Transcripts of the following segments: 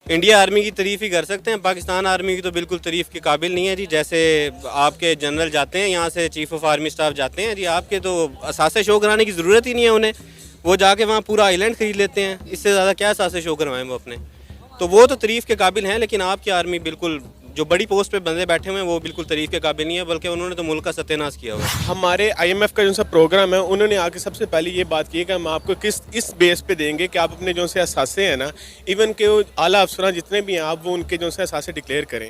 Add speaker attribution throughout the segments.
Speaker 1: India army की तारीफ़ ही कर सकते हैं, पाकिस्तान आर्मी की तो बिल्कुल तारीफ़ के काबिल नहीं है जी। जैसे आपके जनरल जाते हैं यहाँ से, चीफ ऑफ आर्मी स्टाफ जाते हैं जी, आपके तो असासे शो कराने की ज़रूरत ही नहीं है उन्हें। वो जाके वहाँ पूरा आइलैंड ख़रीद लेते हैं, इससे ज़्यादा क्या असासे शो करवाएं वो अपने। तो वो तो तारीफ़ के काबिल हैं, लेकिन आपकी आर्मी बिल्कुल, जो बड़ी पोस्ट पे बंदे बैठे हुए हैं वो बिल्कुल तारीफ़ के काबिल नहीं है, बल्कि उन्होंने तो मुल्क का सत्यानाश किया हुआ है।
Speaker 2: हमारे आईएमएफ का जो सा प्रोग्राम है, उन्होंने आके सबसे पहले ये बात की है कि हम आपको इस बेस पे देंगे कि आप अपने जो से असासे हैं ना, इवन के वो आला अफसरान जितने भी हैं, आप वो उनके जो से असासे डिक्लेयर करें।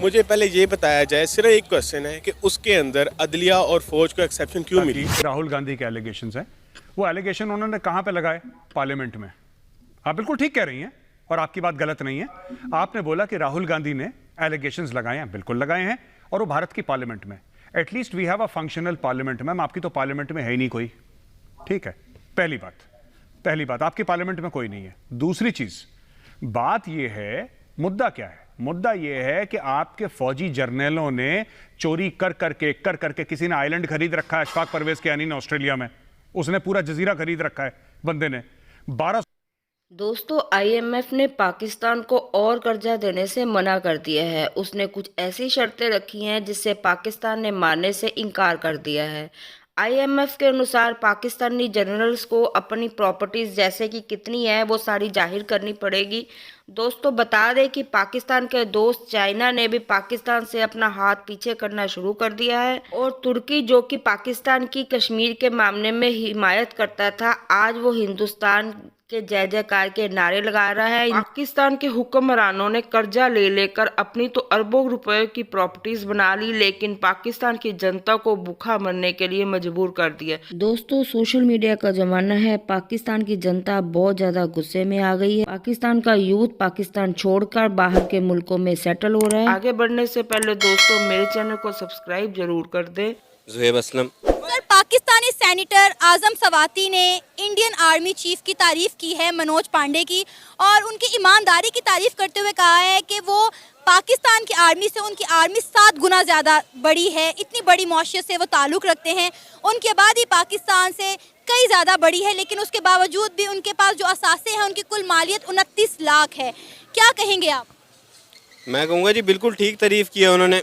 Speaker 2: मुझे पहले ये बताया जाए, सिर्फ एक क्वेश्चन है कि उसके अंदर अदलिया और फौज को एक्सेप्शन क्यों मिली?
Speaker 3: राहुल गांधी के एलिगेशंस हैं, वो एलिगेशन उन्होंने कहां पे लगाए? पार्लियामेंट में। आप बिल्कुल ठीक कह रही हैं और आपकी बात गलत नहीं है। आपने बोला कि राहुल गांधी ने एलिगेशंस लगाए हैं, बिल्कुल लगाए हैं, और वो भारत की पार्लियामेंट में। At least we have a functional parliament. Ma'am आपकी तो पार्लियामेंट में है ही नहीं कोई, ठीक है, पहली बात आपकी पार्लियामेंट में कोई नहीं है। दूसरी चीज, बात यह है, मुद्दा क्या है? मुद्दा यह है कि आपके फौजी जर्नलों ने चोरी कर करके किसी ने आइलैंड खरीद रखा है, अशफाक परवेज के यानी ने ऑस्ट्रेलिया में, उसने पूरा जजीरा खरीद रखा है बंदे ने। 12
Speaker 4: दोस्तों, आईएमएफ ने पाकिस्तान को और कर्जा देने से मना कर दिया है। उसने कुछ ऐसी शर्तें रखी हैं जिससे पाकिस्तान ने मानने से इनकार कर दिया है। आईएमएफ के अनुसार पाकिस्तानी जनरल्स को अपनी प्रॉपर्टीज जैसे कि कितनी है वो सारी जाहिर करनी पड़ेगी। दोस्तों, बता दें कि पाकिस्तान के दोस्त चाइना ने भी पाकिस्तान से अपना हाथ पीछे करना शुरू कर दिया है, और तुर्की, जो कि पाकिस्तान की कश्मीर के मामले में हिमायत करता था, आज वो हिंदुस्तान के जय जयकार के नारे लगा रहा है। पाकिस्तान के हुक्मरानों ने कर्जा ले लेकर अपनी तो अरबों रुपए की प्रॉपर्टीज बना ली, लेकिन पाकिस्तान की जनता को भूखा मरने के लिए मजबूर कर दिया। दोस्तों, सोशल मीडिया का जमाना है, पाकिस्तान की जनता बहुत ज्यादा गुस्से में आ गई है। पाकिस्तान का यूथ पाकिस्तान छोड़कर बाहर के मुल्कों में सेटल हो रहा है। आगे बढ़ने से पहले दोस्तों, मेरे चैनल को सब्सक्राइब जरूर कर दे।
Speaker 1: ज़ुहैब असलम।
Speaker 5: सर, पाकिस्तानी सेनेटर आजम सवाती ने इंडियन आर्मी चीफ की तारीफ की है, मनोज पांडे की, और उनकी ईमानदारी की तारीफ करते हुए कहा है कि वो पाकिस्तान की आर्मी से, उनकी आर्मी 7 गुना ज़्यादा बड़ी है, इतनी बड़ी मौशियत से वो ताल्लुक़ रखते हैं, उनकी आबादी पाकिस्तान से कई ज़्यादा बड़ी है, लेकिन उसके बावजूद भी उनके पास जो असासे हैं उनकी कुल मालियत 29 लाख है। क्या कहेंगे आप?
Speaker 1: मैं कहूँगा जी बिल्कुल ठीक तारीफ़ की है उन्होंने।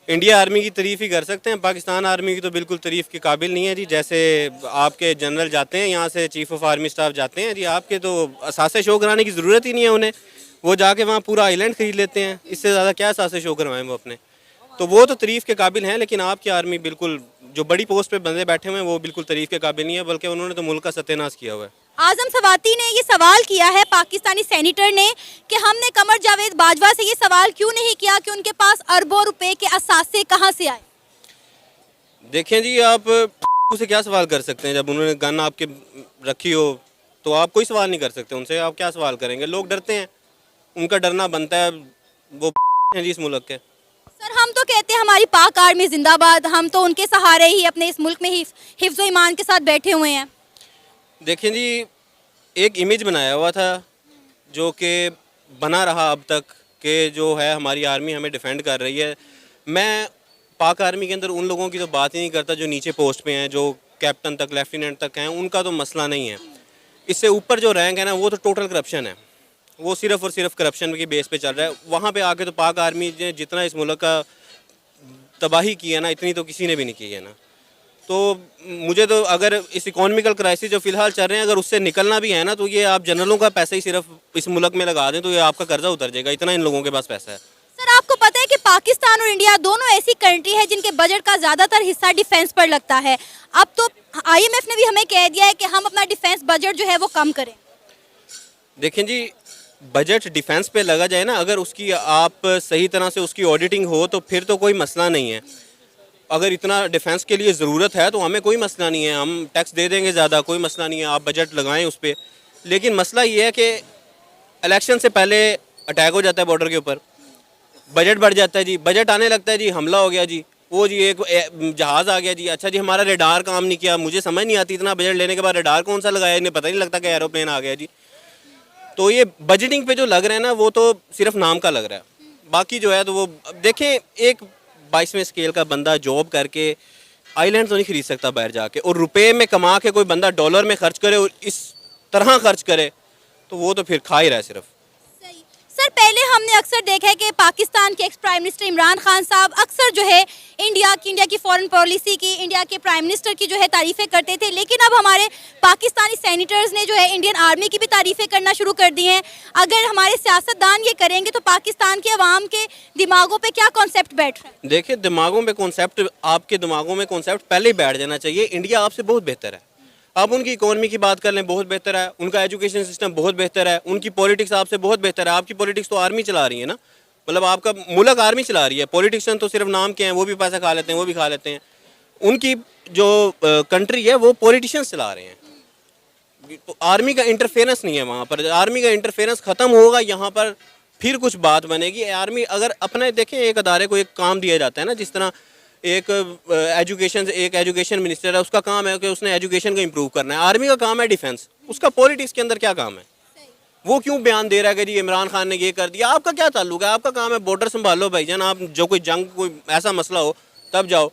Speaker 1: इंडिया आर्मी की तारीफ़ ही कर सकते हैं, पाकिस्तान आर्मी की तो बिल्कुल तारीफ़ के काबिल नहीं है जी। जैसे आपके जनरल जाते हैं यहाँ से, चीफ ऑफ आर्मी स्टाफ जाते हैं जी, आपके तो असासे शो कराने की ज़रूरत ही नहीं है उन्हें। वो जाके वहाँ पूरा आइलैंड ख़रीद लेते हैं, इससे ज़्यादा क्या असासे शो करवाएं वो अपने। तो वो तो तारीफ़ के काबिल हैं, लेकिन आपकी आर्मी बिल्कुल, जो बड़ी पोस्ट पे बंदे बैठे हुए हैं वो बिल्कुल तारीफ़ के काबिल नहीं है, बल्कि उन्होंने तो मुल्क का सत्यानाश किया हुआ है।
Speaker 5: आजम सवाती ने ये सवाल किया है पाकिस्तानी सेनेटर ने कि हमने कमर जावेद बाजवा से ये सवाल क्यों नहीं किया कि उनके पास अरबों रुपए के असासे कहाँ से आए।
Speaker 1: देखें जी, आप उसे क्या सवाल कर सकते हैं? जब उन्होंने गन आपके रखी हो तो आप कोई सवाल नहीं कर सकते उनसे। आप क्या सवाल करेंगे? लोग डरते हैं, उनका डरना बनता है, वो हैं जी इस मुल्क के।
Speaker 5: सर, हम तो कहते हैं हमारी पाक आर्मी जिंदाबाद, हम तो उनके सहारे ही अपने इस मुल्क में ही हिफ्ज़ व ईमान के साथ बैठे हुए हैं।
Speaker 1: देखें जी, एक इमेज बनाया हुआ था जो कि बना रहा अब तक, कि जो है हमारी आर्मी हमें डिफेंड कर रही है। मैं पाक आर्मी के अंदर उन लोगों की तो बात ही नहीं करता जो नीचे पोस्ट पे हैं, जो कैप्टन तक, लेफ्टिनेंट तक हैं, उनका तो मसला नहीं है। इससे ऊपर जो रैंक है ना, वो तो टोटल करप्शन है, वो सिर्फ़ और सिर्फ करप्शन की बेस पे चल रहा है। वहाँ पे आके तो पाक आर्मी ने जितना इस मुल्क का तबाही की है ना, इतनी तो किसी ने भी नहीं की है ना। तो मुझे तो, अगर इस इकोनॉमिकल क्राइसिस जो फ़िलहाल चल रहे हैं, अगर उससे निकलना भी है ना, तो ये आप जनरलों का पैसा ही सिर्फ इस मुल्क में लगा दें तो ये आपका कर्जा उतर जाएगा, इतना इन लोगों के पास पैसा है।
Speaker 5: सर, आपको पता है कि पाकिस्तान और इंडिया दोनों ऐसी कंट्री है जिनके बजट का ज़्यादातर हिस्सा डिफेंस पर लगता है। अब तो आईएमएफ ने भी हमें कह दिया है कि हम अपना डिफेंस बजट जो है वो कम करें।
Speaker 1: देखें जी, बजट डिफेंस पे लगा जाए ना, अगर उसकी आप सही तरह से उसकी ऑडिटिंग हो तो फिर तो कोई मसला नहीं है। अगर इतना डिफेंस के लिए ज़रूरत है तो हमें कोई मसला नहीं है, हम टैक्स दे देंगे ज़्यादा, कोई मसला नहीं है, आप बजट लगाएं उस पर। लेकिन मसला ये है कि इलेक्शन से पहले अटैक हो जाता है बॉर्डर के ऊपर, बजट बढ़ जाता है जी, बजट आने लगता है जी, हमला हो गया जी, वो जी एक जहाज़ आ गया जी, अच्छा जी हमारा रेडार काम नहीं किया। मुझे समझ नहीं आती, इतना बजट लेने के बाद रेडार कौन सा लगाया, इन्हें पता नहीं लगता कि एरोप्लेन आ गया जी। तो ये बजटिंग पे जो लग रहा है ना, वो तो सिर्फ नाम का लग रहा है। बाकी जो है तो वो देखें, एक 22वें स्केल का बंदा जॉब करके आइलैंड तो नहीं खरीद सकता बाहर जाके, और रुपए में कमा के कोई बंदा डॉलर में खर्च करे और इस तरह खर्च करे तो वो तो फिर खा ही रहा है सिर्फ।
Speaker 5: सर पहले हमने अक्सर देखा है कि पाकिस्तान के ex prime minister Imran Khan साहब अक्सर जो है इंडिया की फॉरेन पॉलिसी की, इंडिया के प्राइम मिनिस्टर की जो है तारीफ़ें करते थे, लेकिन अब हमारे पाकिस्तानी सेनेटर्स ने जो है इंडियन आर्मी की भी तारीफ़ें करना शुरू कर दी हैं। अगर हमारे सियासतदान ये करेंगे तो पाकिस्तान के अवाम के दिमागों पे क्या कॉन्सेप्ट बैठ रहा है?
Speaker 1: देखिए, दिमागों में कॉन्सेप्ट, आपके दिमागों में कॉन्सेप्ट पहले ही बैठ जाना चाहिए। इंडिया आपसे बहुत बेहतर है। आप उनकी इकोनॉमी की बात कर लें, बहुत बेहतर है। उनका एजुकेशन सिस्टम बहुत बेहतर है। उनकी पॉलिटिक्स आपसे बहुत बेहतर है। आपकी पॉलिटिक्स तो आर्मी चला रही है ना, मतलब आपका मुल्क आर्मी चला रही है। पॉलिटिशियन तो सिर्फ नाम के हैं, वो भी पैसा खा लेते हैं, वो भी खा लेते हैं। उनकी जो कंट्री है वो पॉलिटिशियंस चला रहे हैं। तो आर्मी का इंटरफेरेंस नहीं है वहाँ पर। आर्मी का इंटरफेरेंस ख़त्म होगा, यहाँ पर फिर कुछ बात बनेगी। आर्मी अगर अपने देखें, एक अदारे को एक काम दिया जाता है ना, जिस तरह एक एजुकेशन मिनिस्टर है, उसका काम है कि उसने एजुकेशन को इम्प्रूव करना है। आर्मी का काम है डिफेंस। उसका पॉलिटिक्स के अंदर क्या काम है? वो क्यों बयान दे रहा है कि जी इमरान खान ने ये कर दिया? आपका क्या ताल्लुक है? आपका काम है बॉर्डर संभालो भाईजान। आप जो कोई जंग, कोई ऐसा मसला हो तब जाओ।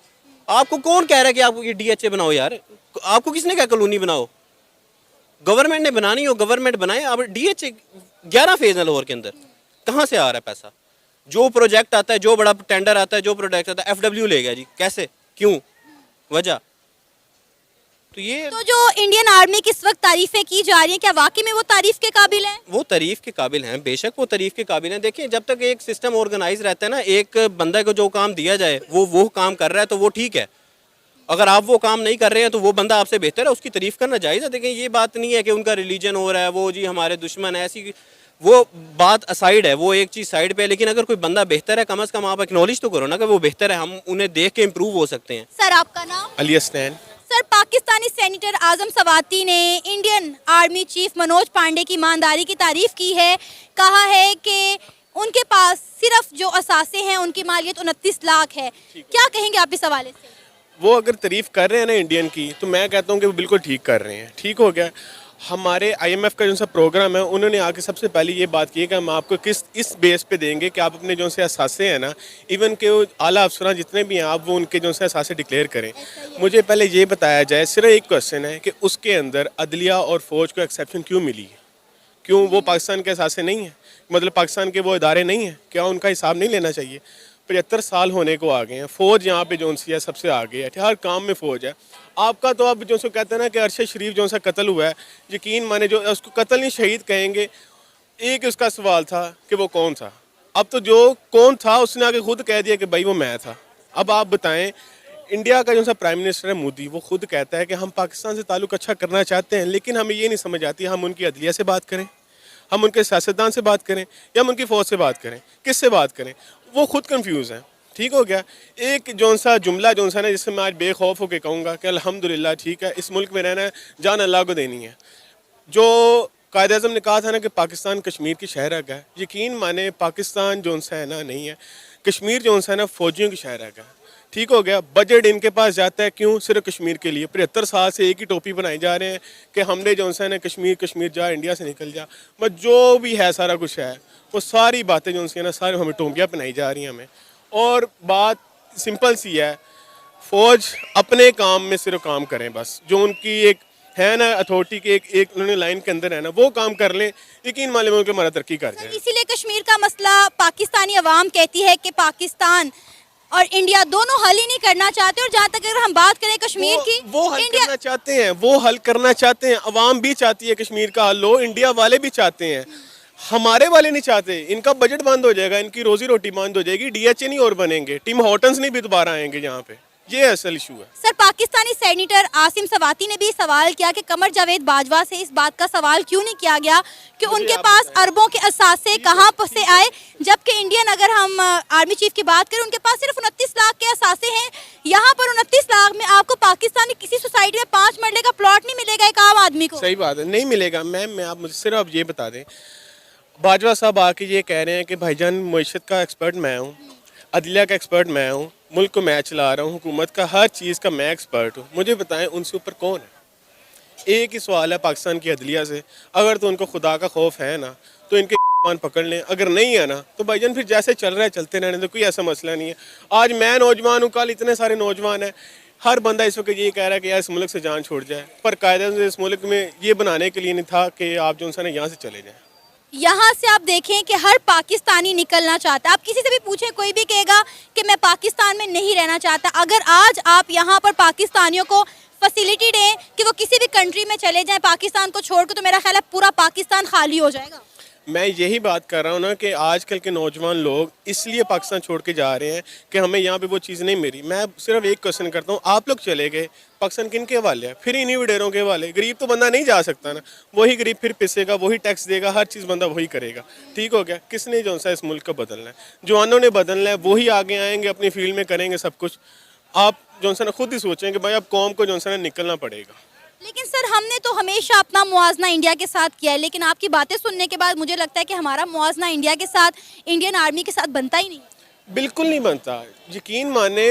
Speaker 1: आपको कौन कह रहा है कि आप ये DHA बनाओ? यार आपको किसने कहा कॉलोनी बनाओ? गवर्नमेंट ने बनानी हो, गवर्नमेंट बनाए। अब DHA 11 फेज है लाहौर के अंदर, कहाँ से आ रहा है पैसा? जो प्रोजेक्ट आता है, जो बड़ा टेंडर आता है, जो प्रोजेक्ट आता है, FW ले गया जी। कैसे, क्यों, वजह? तो ये
Speaker 5: तो जो इंडियन आर्मी की इस वक्त तारीफें की जा रही हैं, क्या वाकई में वो तारीफ के काबिल हैं?
Speaker 1: वो तारीफ के काबिल हैं, बेशक वो तारीफ के काबिल हैं। देखिए, जब तक एक सिस्टम ऑर्गेनाइज रहता है ना, एक बंदे को जो काम दिया जाए वो काम कर रहा है तो वो ठीक है। अगर आप वो काम नहीं कर रहे हैं तो वो बंदा आपसे बेहतर है, उसकी तारीफ करना जायज़ है। देखें, ये बात नहीं है कि उनका रिलीजन हो रहा है, वो जी हमारे दुश्मन है, ऐसी वो बात असाइड है, वो एक चीज़ साइड पे है। लेकिन अगर कोई बंदा बेहतर है, कम से कम आप एक्नॉलेज तो करो ना कि वो बेहतर है। हम उन्हें देख के इम्प्रूव हो सकते हैं।
Speaker 5: सर आपका नाम?
Speaker 2: अली हसनैन।
Speaker 5: सर पाकिस्तानी सेनेटर आजम सवाती ने Indian army chief Manoj Pande की ईमानदारी की तारीफ की है। कहा है कि उनके पास सिर्फ जो असासे हैं उनकी मालियत 29 लाख है। क्या कहेंगे आप इस हवाले से?
Speaker 2: वो अगर तारीफ़ कर रहे हैं ना इंडियन की, तो मैं कहता हूँ कि वो बिल्कुल ठीक कर रहे हैं। ठीक हो गया। हमारे IMF का जो सा प्रोग्राम है, उन्होंने आके सबसे पहले ये बात की है कि हम आपको इस बेस पे देंगे कि आप अपने जो से असासे हैं ना, इवन के वो आला अफसरान जितने भी हैं, आप वो उनके जो से असासे डिक्लेयर करें। मुझे पहले ये बताया जाए, सिर्फ एक क्वेश्चन है कि उसके अंदर अदलिया और फ़ौज को एक्सेप्शन क्यों मिली है? क्यों वो पाकिस्तान के असासे नहीं हैं? मतलब पाकिस्तान के वो इदारे नहीं हैं? क्या उनका हिसाब नहीं लेना चाहिए? 75 साल होने को आ गए हैं। फ़ौज यहाँ पे जो सी है सबसे आगे है, हर काम में फ़ौज है। आपका तो अब जो सो कहते हैं ना कि अरशद शरीफ जो सा कत्ल हुआ है, यकीन माने जो उसको कत्ल नहीं शहीद कहेंगे। एक उसका सवाल था कि वो कौन था। अब तो जो कौन था उसने आगे खुद कह दिया कि भाई वो मैं था। अब आप बताएं, इंडिया का जो सा प्राइम मिनिस्टर है मोदी, वो खुद कहता है कि हम पाकिस्तान से ताल्लुक़ अच्छा करना चाहते हैं, लेकिन हमें ये नहीं समझ आती हम उनकी अदलिया से बात करें, हम उनके सियासतदान से बात करें, या हम उनकी फ़ौज से बात करें, किससे बात करें? वो खुद कंफ्यूज हैं। ठीक हो गया। एक जौन सा जुमला जौन सा ना, जिससे मैं आज बेखौफ होकर कहूँगा कि अल्हम्दुलिल्लाह ठीक है, इस मुल्क में रहना है, जान अल्लाह को देनी है। जो कायद-ए-आज़म ने कहा था ना कि पाकिस्तान कश्मीर की शहर है, यकीन माने पाकिस्तान जौन सा है ना नहीं है, कश्मीर जौन सा है ना फ़ौजियों की शहर है। ठीक हो गया। बजट इनके पास जाता है क्यों? सिर्फ कश्मीर के लिए। 75 साल से एक ही टोपी बनाई जा रहे हैं कि हमने जो है ना कश्मीर जा, इंडिया से निकल जा। बस जो भी है सारा कुछ है, वो सारी बातें जो है ना, सारी हमें टोपियाँ पहनाई जा रही हैं हमें। और बात सिंपल सी है, फ़ौज अपने काम में सिर्फ काम करें, बस जो उनकी एक है ना अथॉरिटी के एक उन्होंने लाइन के अंदर है ना, वो काम कर लें। यकीन मान लें हमारा तरक्की कर जाए।
Speaker 5: इसीलिए कश्मीर का मसला पाकिस्तानी अवाम कहती है कि पाकिस्तान और इंडिया दोनों हल ही नहीं करना चाहते। और जहाँ तक अगर हम बात करें कश्मीर की,
Speaker 2: वो हल करना चाहते हैं, वो हल करना चाहते हैं। अवाम भी चाहती है कश्मीर का हल हो, इंडिया वाले भी चाहते हैं, हमारे वाले नहीं चाहते। इनका बजट बंद हो जाएगा, इनकी रोजी रोटी बंद हो जाएगी, DHA नहीं और बनेंगे, टिम हॉर्टन्स नहीं भी दोबारा आएंगे यहाँ पे। ये असल इशू है।
Speaker 5: सर पाकिस्तानी सेनेटर आसिम सवाती ने भी सवाल किया कि कमर जावेद बाजवा से इस बात का सवाल क्यों नहीं किया गया कि उनके पास अरबों के असासे कहाँ से आए, जबकि इंडियन अगर हम आर्मी चीफ की बात करें, उनके पास सिर्फ 29 लाख के असासे हैं। यहाँ पर 29 लाख में आपको पाकिस्तानी किसी सोसाइटी में 5 मरले का प्लॉट नहीं मिलेगा एक आम आदमी को।
Speaker 2: सही बात है, नहीं मिलेगा। मैम आप मुझे सिर्फ आप ये बता दें, बाजवा साहब आके ये कह रहे हैं कि भाईजान मईशत का एक्सपर्ट मैं हूँ, अदलिया का एक्सपर्ट मैं हूँ, मुल्क को मैं चला रहा हूँ, हुकूमत का हर चीज़ का मैं एक्सपर्ट हूँ। मुझे बताएं उनसे ऊपर कौन है? एक ही सवाल है पाकिस्तान की अदलिया से, अगर तो उनको खुदा का खौफ है ना तो इनके मान पकड़ लें, अगर नहीं है ना तो भाईजान फिर जैसे चल रहा है चलते रहने दो, कोई ऐसा मसला नहीं है। आज मैं नौजवान हूँ, कल इतने सारे नौजवान हैं, हर बंदा इस वक्त ये कह रहा है कि यार इस मुल्क से जान छोड़ जाए, पर कायदे से इस मुल्क में ये बनाने के लिए नहीं था कि आप जो है ना यहाँ से चले जाएँ।
Speaker 5: यहाँ से आप देखें कि हर पाकिस्तानी निकलना चाहता है। आप किसी से भी पूछें, कोई भी कहेगा कि मैं पाकिस्तान में नहीं रहना चाहता। अगर आज आप यहाँ पर पाकिस्तानियों को फैसिलिटी दें कि वो किसी भी कंट्री में चले जाएं पाकिस्तान को छोड़कर, तो मेरा ख्याल है पूरा पाकिस्तान खाली हो जाएगा।
Speaker 2: मैं यही बात कर रहा हूँ ना कि आजकल के नौजवान लोग इसलिए पाकिस्तान छोड़ के जा रहे हैं कि हमें यहाँ पे वो चीज़ नहीं मिली। मैं सिर्फ एक क्वेश्चन करता हूँ, आप लोग चले गए, पाकिस्तान किन के हवाले है? फिर इन्हीं वडेरों के हवाले। गरीब तो बंदा नहीं जा सकता ना, वही गरीब फिर पिसेगा, वही टैक्स देगा, हर चीज़ बंदा वही करेगा। ठीक हो गया? किसने जो सा इस मुल्क को बदलना है? जवानों ने बदलना है, वही आगे आएंगे, अपनी फील्ड में करेंगे सब कुछ। आप जो सा खुद ही सोचें कि भाई अब कौम को जो सा निकलना पड़ेगा।
Speaker 5: लेकिन सर, हमने तो हमेशा अपना मुआवजा इंडिया के साथ किया है, लेकिन आपकी बातें सुनने के बाद मुझे लगता है कि हमारा मुआवजा इंडिया के साथ, इंडियन आर्मी के साथ बनता ही नहीं।
Speaker 2: बिल्कुल नहीं बनता। यकीन माने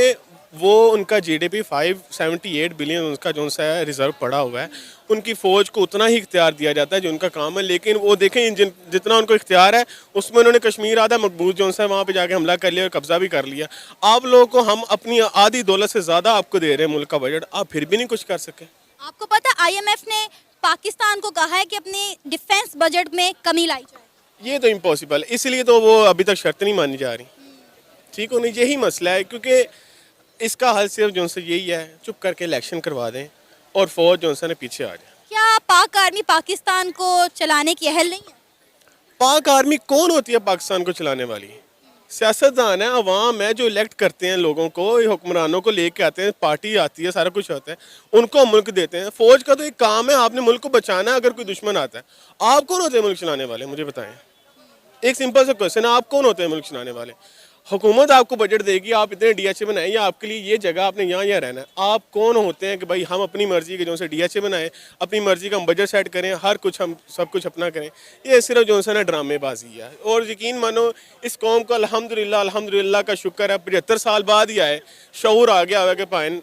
Speaker 2: वो उनका जीडीपी 578 बिलियन उनका जो सा है रिजर्व पड़ा हुआ है, उनकी फ़ौज को उतना ही इख्तियार दिया जाता है जो उनका काम है। लेकिन वो देखें जितना उनको इख्तियार है उसमें उन्होंने कश्मीर आधा मकबूज जो सा है वहाँ पे जाके हमला कर लिया और कब्जा भी कर लिया। आप लोगों को हम अपनी आधी दौलत से ज़्यादा आपको दे रहे हैं मुल्क का बजट, आप फिर भी नहीं कुछ कर सके।
Speaker 5: आपको पता है आईएमएफ ने पाकिस्तान को कहा है कि अपने डिफेंस बजट में कमी लाई जाए।
Speaker 2: ये तो इम्पॉसिबल है, इसलिए तो वो अभी तक शर्त नहीं मानी जा रही। ठीक हो नहीं, यही मसला है। क्योंकि इसका हल सिर्फ जो से यही है, चुप करके इलेक्शन करवा दें और फौज जो से पीछे आ जाए।
Speaker 5: क्या पाक आर्मी पाकिस्तान को चलाने की अहल नहीं है?
Speaker 2: पाक आर्मी कौन होती है पाकिस्तान को चलाने वाली? सियासतदान है, अवाम है जो इलेक्ट करते हैं लोगों को, हुक्मरानों को लेके आते हैं, पार्टी आती है, सारा कुछ होता है, उनको मुल्क देते हैं। फौज का तो एक काम है, आपने मुल्क को बचाना है। अगर कोई दुश्मन आता है, आप कौन होते हैं मुल्क चलाने वाले? मुझे बताएं। एक सिंपल सा क्वेश्चन है, आप कौन होते हैं मुल्क चलाने वाले? हुकूमत आपको बजट देगी, आप इतने डीएचए बनाएं या आपके लिए ये जगह आपने यहाँ रहना है। आप कौन होते हैं कि भाई हम अपनी मर्जी के जो से डीएचए बनाएं, अपनी मर्जी का हम बजट सेट करें, हर कुछ हम सब कुछ अपना करें? ये सिर्फ जो है ना ड्रामेबाजी है। और यकीन मानो इस कौम को अल्हम्दुलिल्लाह का शुक्र है 75 साल बाद ही आए शऊर आ गया हुआ कि भाई